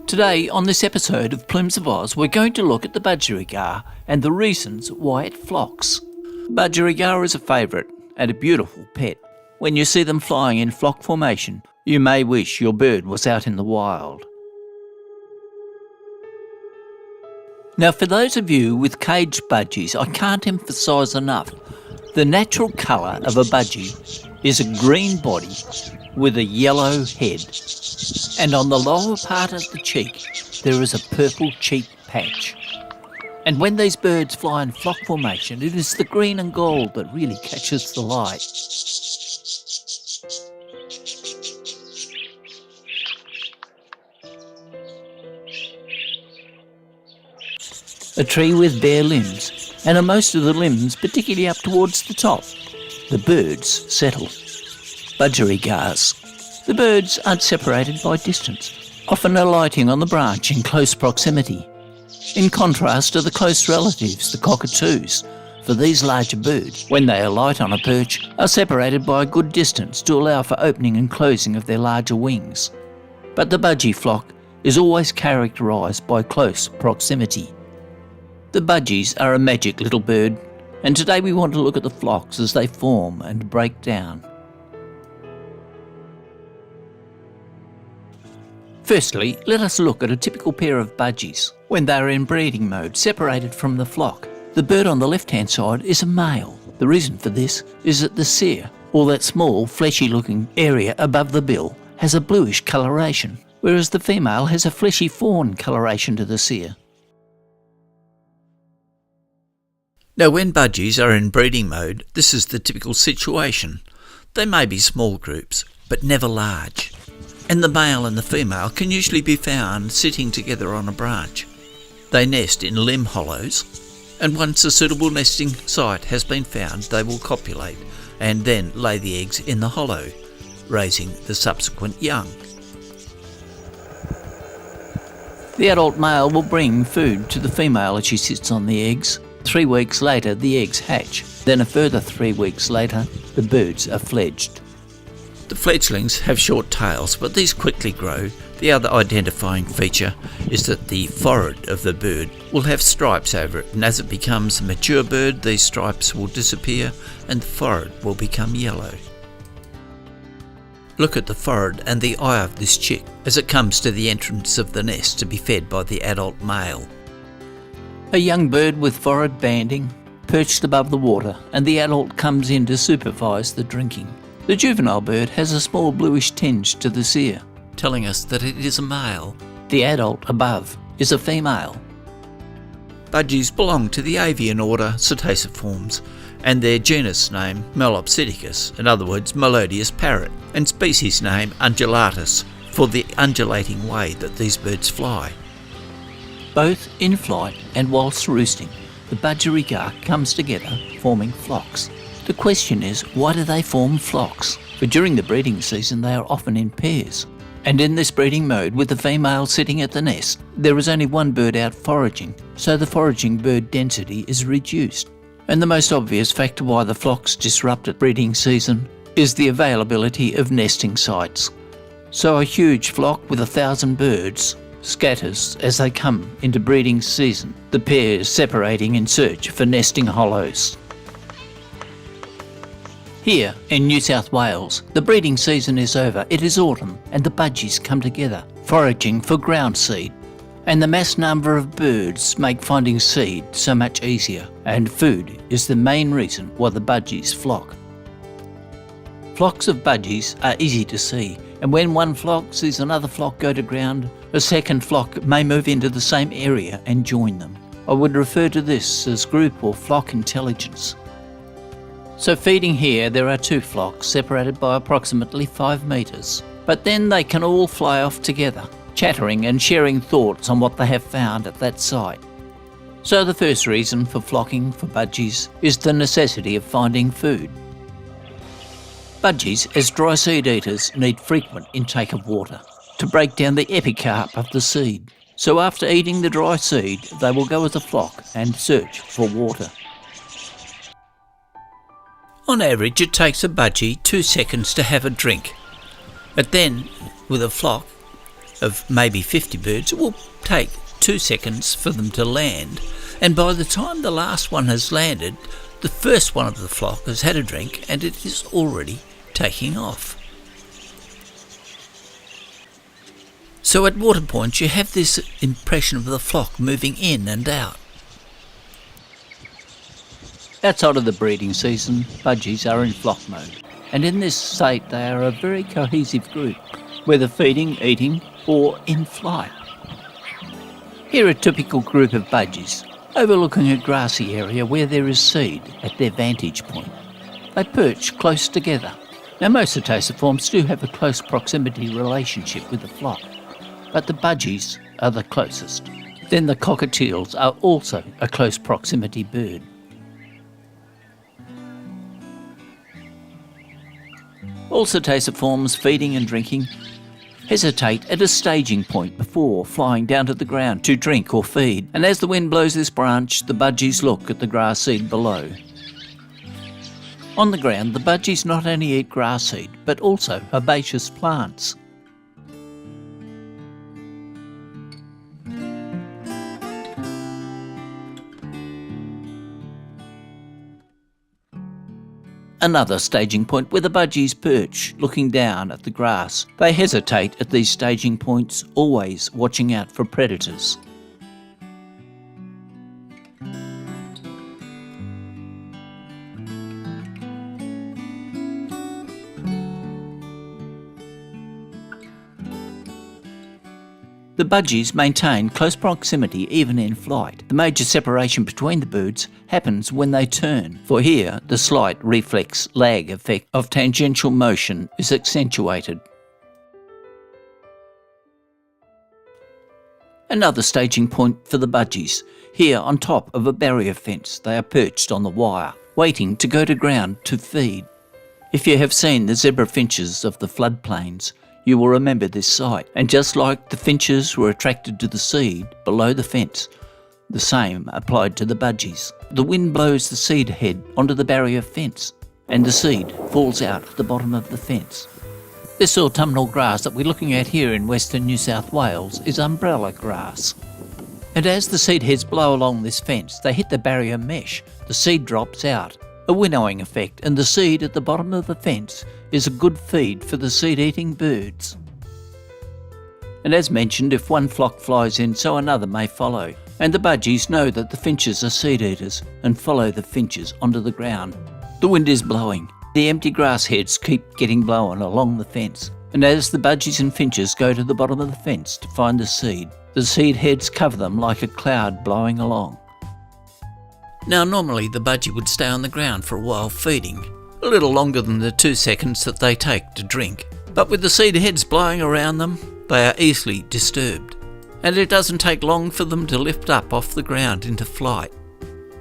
Today, on this episode of Plumes of Oz, we're going to look at the budgerigar and the reasons why it flocks. Budgerigar is a favourite and a beautiful pet. When you see them flying in flock formation, you may wish your bird was out in the wild. Now, for those of you with caged budgies, I can't emphasise enough, the natural colour of a budgie is a green body with a yellow head. And on the lower part of the cheek, there is a purple cheek patch. And when these birds fly in flock formation, it is the green and gold that really catches the light. A tree with bare limbs, and on most of the limbs, particularly up towards the top, the birds settle. Budgerigars. The birds aren't separated by distance, often alighting on the branch in close proximity. In contrast to the close relatives, the cockatoos, for these larger birds, when they alight on a perch, are separated by a good distance to allow for opening and closing of their larger wings. But the budgie flock is always characterised by close proximity. The budgies are a magic little bird, and today we want to look at the flocks as they form and break down. Firstly, let us look at a typical pair of budgies when they are in breeding mode, separated from the flock. The bird on the left-hand side is a male. The reason for this is that the cere, or that small, fleshy-looking area above the bill, has a bluish coloration, whereas the female has a fleshy fawn coloration to the cere. Now, when budgies are in breeding mode, this is the typical situation. They may be small groups, but never large. And the male and the female can usually be found sitting together on a branch. They nest in limb hollows, and once a suitable nesting site has been found, they will copulate and then lay the eggs in the hollow, raising the subsequent young. The adult male will bring food to the female as she sits on the eggs. 3 weeks later, the eggs hatch. Then a further 3 weeks later, the birds are fledged. The fledglings have short tails, but these quickly grow. The other identifying feature is that the forehead of the bird will have stripes over it, and as it becomes a mature bird, these stripes will disappear and the forehead will become yellow. Look at the forehead and the eye of this chick as it comes to the entrance of the nest to be fed by the adult male. A young bird with forehead banding, perched above the water, and the adult comes in to supervise the drinking. The juvenile bird has a small bluish tinge to the cere, telling us that it is a male. The adult above is a female. Budgies belong to the avian order Cetaciformes, and their genus name Melopsittacus, in other words melodious parrot, and species name undulatus, for the undulating way that these birds fly. Both in flight and whilst roosting, the budgerigar comes together, forming flocks. The question is, why do they form flocks? For during the breeding season they are often in pairs. And in this breeding mode, with the female sitting at the nest, there is only one bird out foraging, so the foraging bird density is reduced. And the most obvious factor why the flocks disrupt at breeding season is the availability of nesting sites. So a huge flock with 1,000 birds scatters as they come into breeding season, the pairs separating in search for nesting hollows. Here in New South Wales, the breeding season is over. It is autumn and the budgies come together, foraging for ground seed. And the mass number of birds make finding seed so much easier, and food is the main reason why the budgies flock. Flocks of budgies are easy to see, and when one flock sees another flock go to ground, a second flock may move into the same area and join them. I would refer to this as group or flock intelligence. So feeding here, there are 2 flocks separated by approximately 5 metres, but then they can all fly off together, chattering and sharing thoughts on what they have found at that site. So the first reason for flocking for budgies is the necessity of finding food. Budgies, as dry seed eaters, need frequent intake of water to break down the epicarp of the seed. So after eating the dry seed, they will go as a flock and search for water. On average, it takes a budgie 2 seconds to have a drink. But then, with a flock, of maybe 50 birds, it will take 2 seconds for them to land, and by the time the last one has landed, the first one of the flock has had a drink and it is already taking off. So at water points you have this impression of the flock moving in and out. Outside of the breeding season, budgies are in flock mode, and in this state they are a very cohesive group, whether feeding, eating or in flight. Here a typical group of budgies, overlooking a grassy area where there is seed at their vantage point. They perch close together. Now most cetaceforms do have a close proximity relationship with the flock, but the budgies are the closest. Then the cockatiels are also a close proximity bird. All cetaceforms feeding and drinking hesitate at a staging point before flying down to the ground to drink or feed, and as the wind blows this branch, the budgies look at the grass seed below. On the ground, the budgies not only eat grass seed, but also herbaceous plants. Another staging point where the budgies perch, looking down at the grass. They hesitate at these staging points, always watching out for predators. The budgies maintain close proximity even in flight. The major separation between the birds happens when they turn, for here the slight reflex lag effect of tangential motion is accentuated. Another staging point for the budgies. Here on top of a barrier fence they are perched on the wire, waiting to go to ground to feed. If you have seen the zebra finches of the floodplains, you will remember this sight, and just like the finches were attracted to the seed below the fence, the same applied to the budgies. The wind blows the seed head onto the barrier fence, and the seed falls out at the bottom of the fence. This autumnal grass that we're looking at here in western New South Wales is umbrella grass. And as the seed heads blow along this fence, they hit the barrier mesh, the seed drops out, a winnowing effect, and the seed at the bottom of the fence is a good feed for the seed-eating birds. And as mentioned, if one flock flies in, so another may follow, and the budgies know that the finches are seed-eaters and follow the finches onto the ground. The wind is blowing. The empty grass heads keep getting blown along the fence, and as the budgies and finches go to the bottom of the fence to find the seed heads cover them like a cloud blowing along. Now normally the budgie would stay on the ground for a while feeding, a little longer than the 2 seconds that they take to drink, but with the seed heads blowing around them, they are easily disturbed, and it doesn't take long for them to lift up off the ground into flight.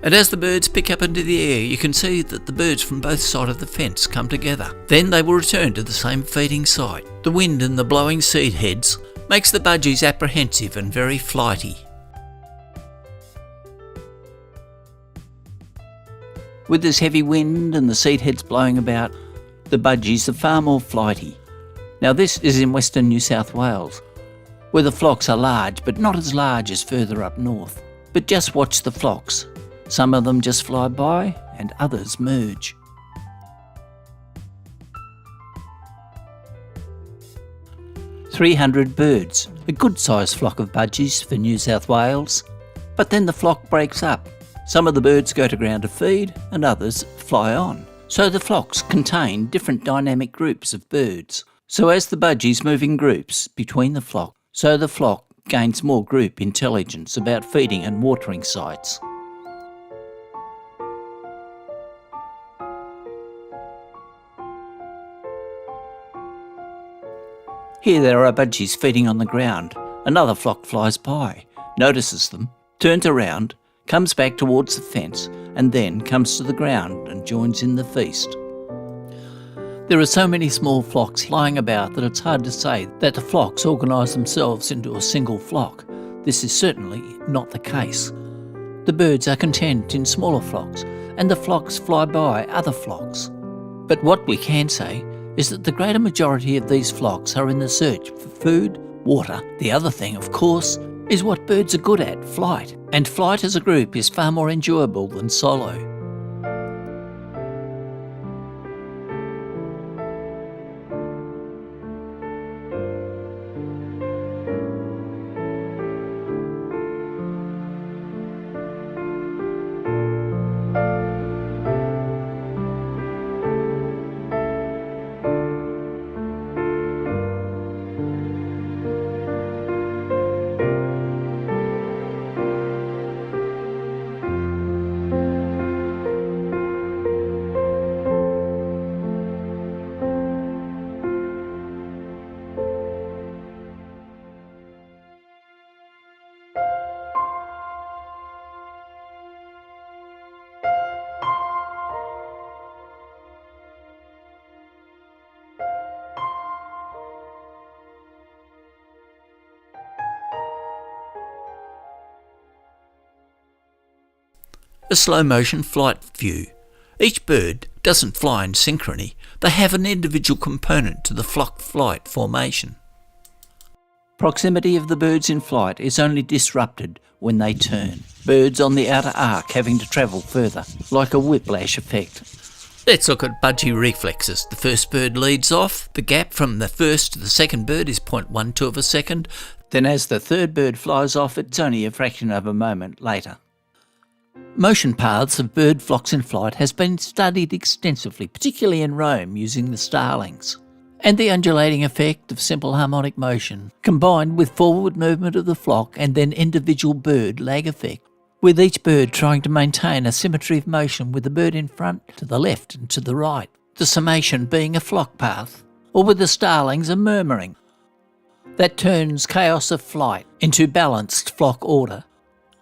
And as the birds pick up into the air, you can see that the birds from both sides of the fence come together. Then they will return to the same feeding site. The wind and the blowing seed heads makes the budgies apprehensive and very flighty. With this heavy wind and the seed heads blowing about, the budgies are far more flighty. Now this is in western New South Wales, where the flocks are large, but not as large as further up north. But just watch the flocks. Some of them just fly by and others merge. "300 birds, a good-sized flock of budgies for New South Wales. But then the flock breaks up. Some of the birds go to ground to feed and others fly on. So the flocks contain different dynamic groups of birds. So as the budgies move in groups between the flock, so the flock gains more group intelligence about feeding and watering sites. Here there are budgies feeding on the ground. Another flock flies by, notices them, turns around, comes back towards the fence, and then comes to the ground and joins in the feast. There are so many small flocks flying about that it's hard to say that the flocks organise themselves into a single flock. This is certainly not the case. The birds are content in smaller flocks, and the flocks fly by other flocks. But what we can say is that the greater majority of these flocks are in the search for food, water. The other thing, of course, is what birds are good at, flight. And flight as a group is far more enjoyable than solo. A slow motion flight view. Each bird doesn't fly in synchrony. They have an individual component to the flock flight formation. Proximity of the birds in flight is only disrupted when they turn. Birds on the outer arc having to travel further, like a whiplash effect. Let's look at budgie reflexes. The first bird leads off. The gap from the first to the second bird is 0.12 of a second. Then as the third bird flies off, it's only a fraction of a moment later. Motion paths of bird flocks in flight has been studied extensively, particularly in Rome using the starlings. And the undulating effect of simple harmonic motion, combined with forward movement of the flock and then individual bird lag effect, with each bird trying to maintain a symmetry of motion with the bird in front, to the left and to the right, the summation being a flock path, or with the starlings a murmuring. That turns chaos of flight into balanced flock order.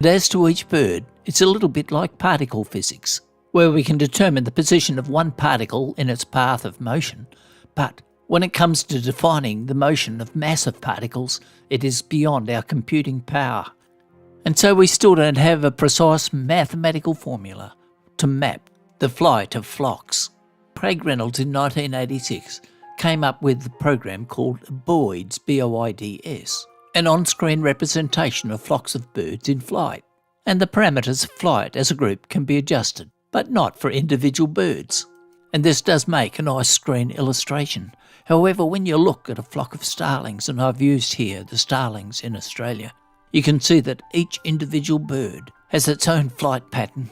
And as to each bird, it's a little bit like particle physics, where we can determine the position of one particle in its path of motion, but when it comes to defining the motion of massive particles, it is beyond our computing power. And so we still don't have a precise mathematical formula to map the flight of flocks. Craig Reynolds in 1986 came up with a program called Boids, B-O-I-D-S, an on-screen representation of flocks of birds in flight. And the parameters of flight as a group can be adjusted, but not for individual birds. And this does make a nice screen illustration. However, when you look at a flock of starlings, and I've used here the starlings in Australia, you can see that each individual bird has its own flight pattern.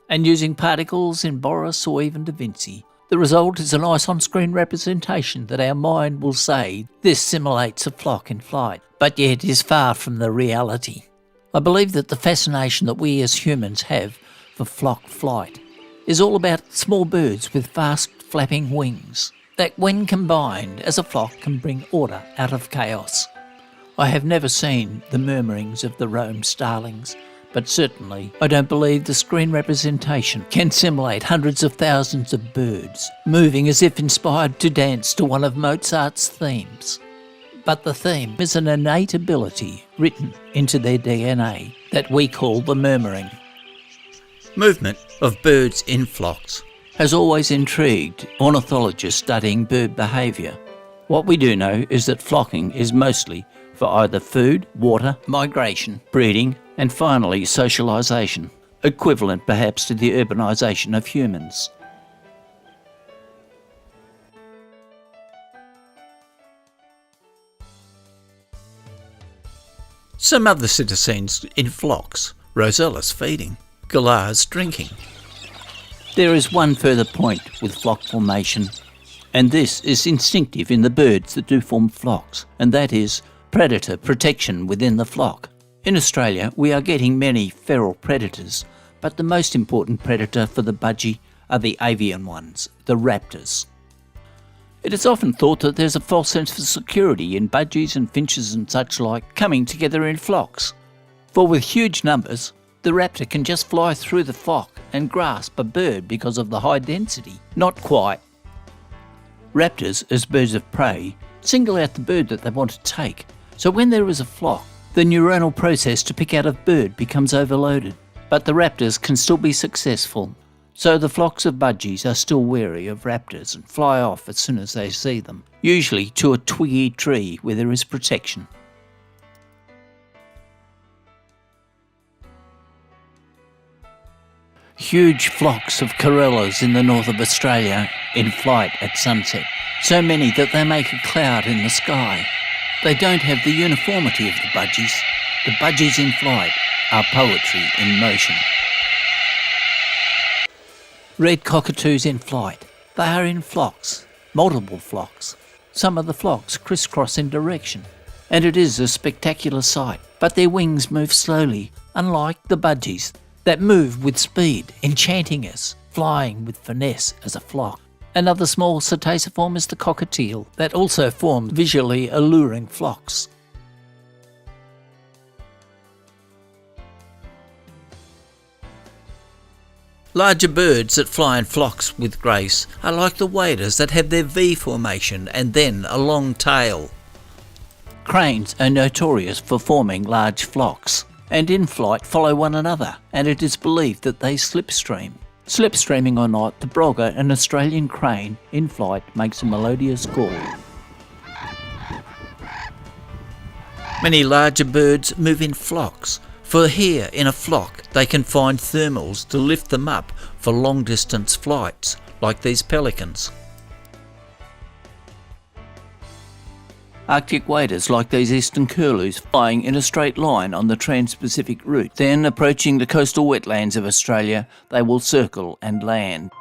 And using particles in Boris or even Da Vinci, the result is a nice on-screen representation that our mind will say this simulates a flock in flight, but yet is far from the reality. I believe that the fascination that we as humans have for flock flight is all about small birds with fast flapping wings that when combined as a flock can bring order out of chaos. I have never seen the murmurings of the Rome starlings, but certainly I don't believe the screen representation can simulate hundreds of thousands of birds moving as if inspired to dance to one of Mozart's themes. But the theme is an innate ability written into their DNA that we call the murmuring. Movement of birds in flocks has always intrigued ornithologists studying bird behaviour. What we do know is that flocking is mostly for either food, water, migration, breeding, and finally socialisation, equivalent perhaps to the urbanisation of humans. Some other citizens in flocks: Rosella's feeding, galahs drinking. There is one further point with flock formation, and this is instinctive in the birds that do form flocks, and that is predator protection within the flock. In Australia, we are getting many feral predators, but the most important predator for the budgie are the avian ones, the raptors. It is often thought that there's a false sense of security in budgies and finches and such like coming together in flocks. For with huge numbers, the raptor can just fly through the flock and grasp a bird because of the high density. Not quite. Raptors, as birds of prey, single out the bird that they want to take. So when there is a flock, the neuronal process to pick out a bird becomes overloaded. But the raptors can still be successful. So the flocks of budgies are still wary of raptors and fly off as soon as they see them, usually to a twiggy tree where there is protection. Huge flocks of corellas in the north of Australia in flight at sunset. So many that they make a cloud in the sky. They don't have the uniformity of the budgies. The budgies in flight are poetry in motion. Red cockatoos in flight. They are in flocks, multiple flocks. Some of the flocks crisscross in direction, and it is a spectacular sight. But their wings move slowly, unlike the budgies that move with speed, enchanting us, flying with finesse as a flock. Another small cetaceform is the cockatiel that also form visually alluring flocks. Larger birds that fly in flocks with grace are like the waders that have their V formation and then a long tail. Cranes are notorious for forming large flocks, and in flight follow one another, and it is believed that they slipstream. Slipstreaming or not, the brogger, an Australian crane in flight, makes a melodious call. Many larger birds move in flocks, for here in a flock they can find thermals to lift them up for long distance flights, like these pelicans. Arctic waders like these eastern curlews flying in a straight line on the Trans-Pacific route. Then, approaching the coastal wetlands of Australia, they will circle and land.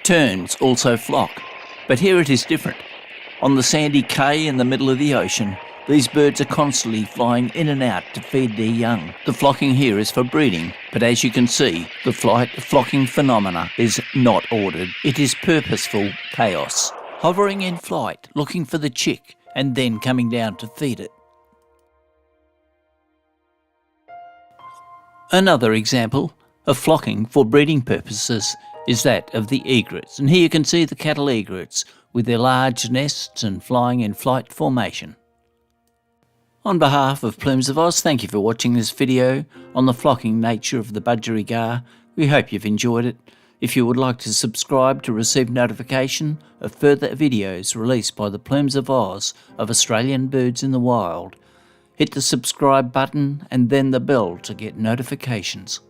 Terns also flock, but here it is different. On the sandy cay in the middle of the ocean, these birds are constantly flying in and out to feed their young. The flocking here is for breeding, but as you can see, the flocking phenomena is not ordered. It is purposeful chaos. Hovering in flight, looking for the chick, and then coming down to feed it. Another example of flocking for breeding purposes is that of the egrets, and here you can see the cattle egrets with their large nests and flying in flight formation. On behalf of Plumes of Oz, thank you for watching this video on the flocking nature of the budgerigar. We hope you've enjoyed it. If you would like to subscribe to receive notification of further videos released by the Plumes of Oz of Australian birds in the wild, hit the subscribe button and then the bell to get notifications.